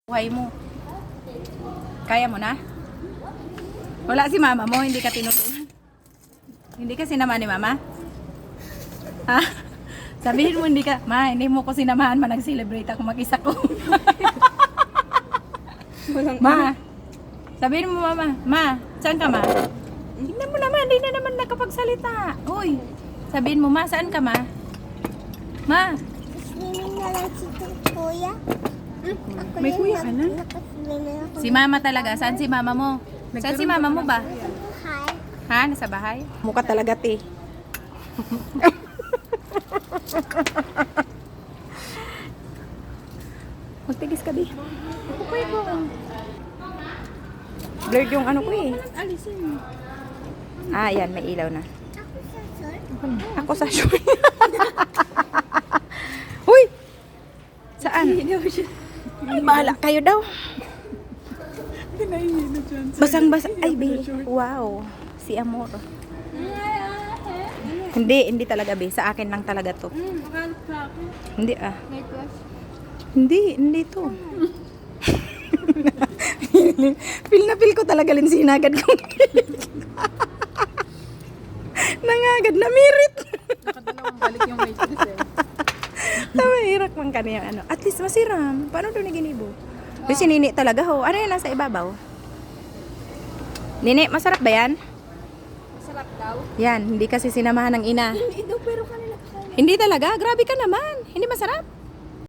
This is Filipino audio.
Buhay mo. Kaya mo na? Wala si mama mo, hindi ka tinutunan. Hindi ka sinama ni mama? Ha? Sabihin mo hindi ka, ma, hindi mo ko sinamahan, nag-celebrate ako, mag-isa ko. Ma, sabihin mo mama, ma, saan ka ma? Tingnan mo naman, hindi na naman nakapagsalita. Uy, sabihin mo ma, saan ka ma? Ma, Swimming na lang si kuya. May kuya ka na? si mama talaga, saan si mama mo? Saan si mama mo ba? Hi. Ha, nasa bahay? Mukha talaga, te. Magtigis ka, di. Okay ko. Blurred yung ano ko eh. Alisin. Ah, yan. May ilaw na. Ako sa short. Ako sa short. Uy! Saan? Bahala kayo daw. Basang-basa. Ay, be. Wow. Si Amor. Hindi talaga, be. Sa akin lang talaga to. Hindi ah. Hindi to. Feel na feel ko talaga linsinagad ko. Nangagad na mirit. Nakadalawang balik yung waitress eh. Tamahirak man kaniyang ano. At least masiram. Paano doon ginibo? Pero si Nini talaga ho. Ano yan nasa ibabaw? Nini, masarap ba yan? Masarap daw. Yan, hindi kasi sinamahan ng ina. Hindi daw pero kanila. Hindi talaga. Grabe ka naman. Hindi masarap.